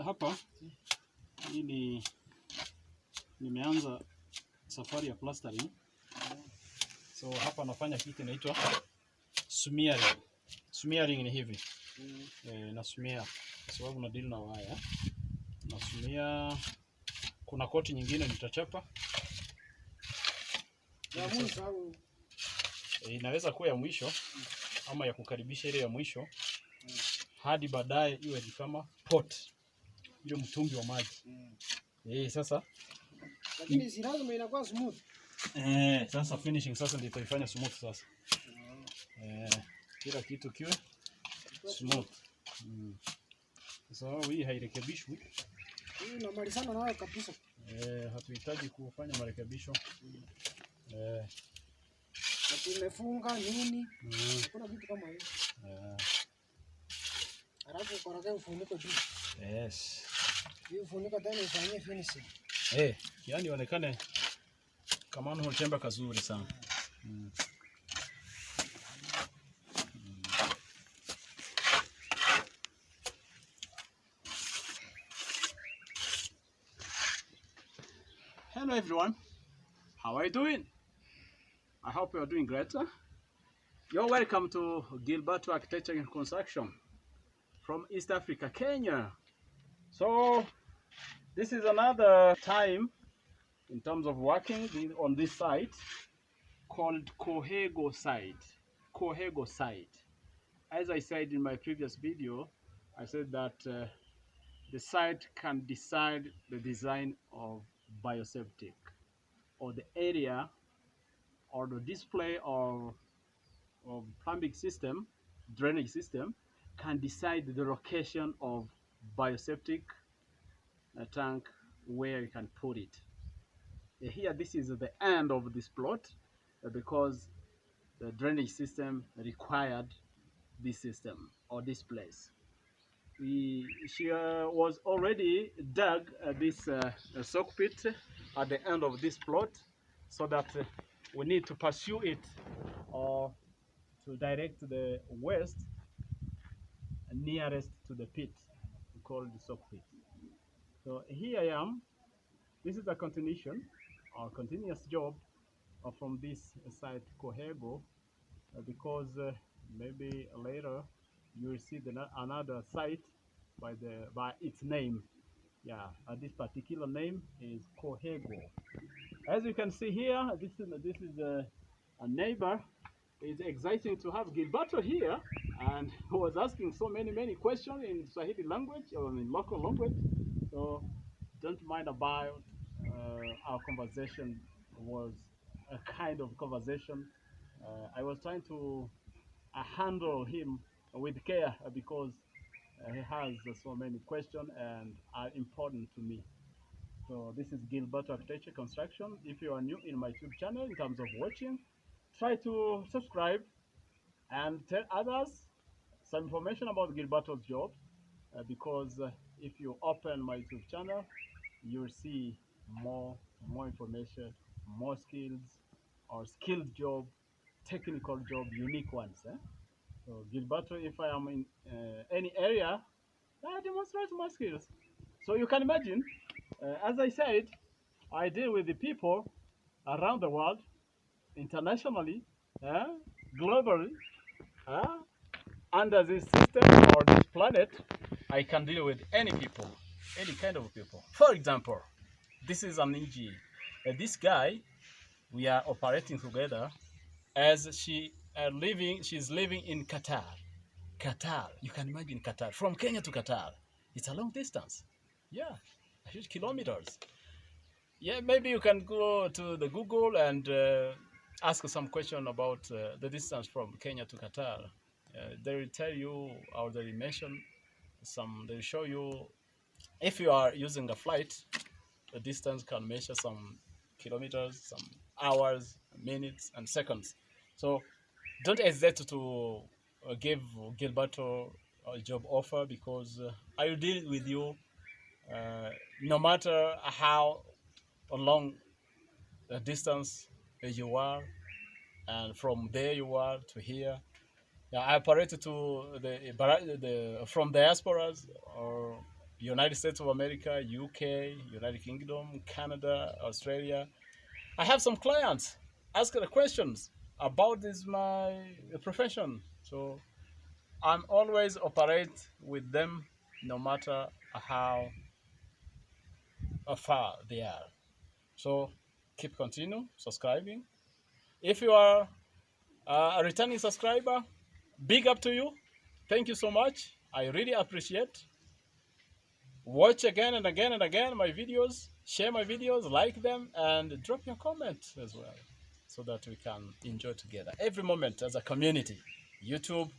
Hapa hii nimeanza safari ya plastering. So hapa nafanya kitu inaitwa smearing. Smearing ni hivi. Na smear kwa sababu na deal na waya. Na smear, kuna koti nyingine nitachapa. Inaweza kuwa ya mwisho ama ya kukaribisha ile ya mwisho hadi baadaye iwe ni kama pot, ile mtungi wa maji. Sasa lakini si lazima inakuwa smooth. Sasa finishing sasa ndio itaifanya smooth sasa. Kila kitu kiwe smooth. Sasa hii hairekebishwi. Hii unamalizana nayo kabisa. Hatuhitaji kufanya marekebisho. Tumefunga nini? Kuna vitu kama hiyo. Alafu koroga ufuniko juu. Yes. Hii ufuniko tena ifanyie finishing. Yani onekane kama ni chemba kazuri sana. Hello everyone. How are you doing? I hope you are doing great. You're welcome to Gilberto Architecture and Construction from East Africa, Kenya. So this is another time in terms of working on this site called Kohego site. Kohego site. As I said in my previous video, I said that the site can decide the design of BioSeptic, or the area or the display of plumbing system, drainage system, can decide the location of BioSeptic tank where you can put it. Here, this is the end of this plot because the drainage system required this system or this place. She was already dug this soak pit at the end of this plot, so that we need to pursue it or to direct the west nearest to the pit called the soak pit. So here I am. This is a continuation or continuous job from this site Kohego, because maybe later you will see another site by its name. This particular name is Kohego. As you can see here, this is a neighbor. It's exciting to have Gilberto here, and who was asking so many questions in Swahili language or in local language. So don't mind about our conversation. Was a kind of conversation. I was trying to handle him with care because he has so many questions and are important to me. So this is Gilberto Architecture Construction. If you are new in my YouTube channel in terms of watching, try to subscribe and tell others some information about Gilberto's job, because if you open my YouTube channel, you'll see more information, more skills, or skilled job, technical job, unique ones. So Gilberto, if I am in any area, I demonstrate my skills. So you can imagine, as I said, I deal with the people around the world, internationally, globally, under this system or this planet. I can deal with any people, any kind of people. For example, this is an engineer. This guy, we are operating together as she's living in Qatar. Qatar, you can imagine Qatar. From Kenya to Qatar, it's a long distance. Huge kilometers. Maybe you can go to the Google and ask some question about the distance from Kenya to Qatar. They will tell you, or they will mention some, they will show you, if you are using a flight, the distance can measure some kilometers, some hours, minutes, and seconds. So don't hesitate to give Gilberto a job offer, because I will deal with you no matter how long the distance you are, and from there you are to here. Yeah, I operate to the from diasporas or United States of America, UK, United Kingdom, Canada, Australia. I have some clients ask the questions about this my profession. So I'm always operate with them no matter how far they are. So keep continue subscribing. If you are a returning subscriber, big up to you. Thank you so much. I really appreciate. Watch again and again and again my videos, share my videos, like them, and drop your comment as well so that we can enjoy together every moment as a community, YouTube,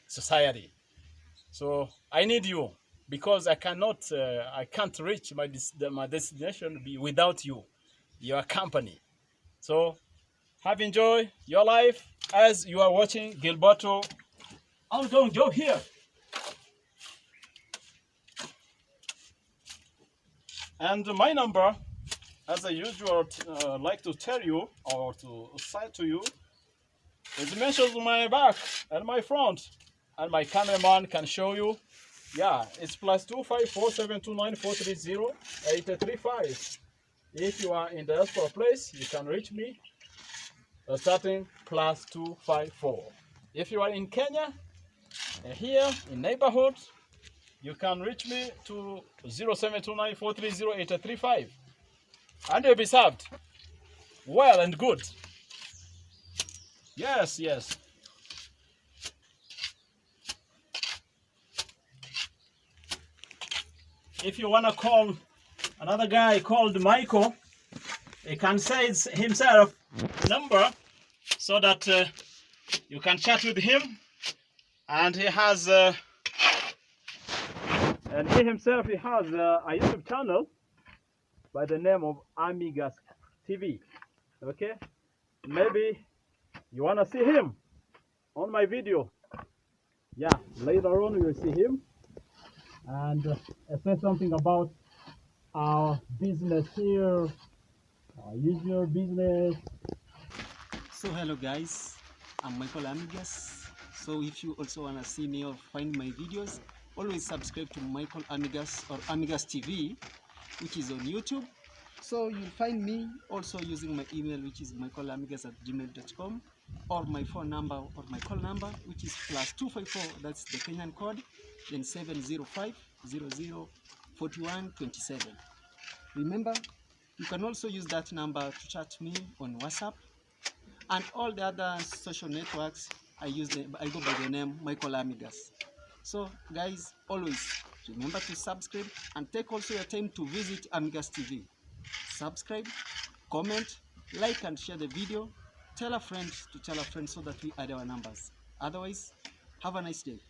society. So I need you because I can't reach my destination without you, your company. So have enjoy your life as you are watching Gilberto. I'm doing job here. And my number, as I usually like to tell you or to cite to you, is mentioned on my back and my front. And my cameraman can show you. Yeah, it's +2547294308335. If you are in the diaspora place, you can reach me starting +254. If you are in Kenya, here in neighborhood, you can reach me to 0729430835. And you'll be served well and good. Yes, yes. If you want to call another guy called Michael, he can say himself number so that you can chat with him. And he has, he himself, he has a YouTube channel by the name of Amigas TV. Okay, maybe you want to see him on my video. Yeah, later on you will see him and say something about our business here, our usual business. So hello guys, I'm Michael Amigas. So if you also want to see me or find my videos, always subscribe to Michael Amigas or Amigas TV, which is on YouTube. So you'll find me also using my email, which is michaelamigas@gmail.com, or my phone number or my call number, which is +254, that's the Kenyan code, then 705004127. Remember, you can also use that number to chat me on WhatsApp and all the other social networks. I go by the name Michael Amigas. So guys, always remember to subscribe and take also your time to visit Amigas TV. Subscribe, comment, like and share the video. Tell a friend to tell a friend so that we add our numbers. Otherwise, have a nice day.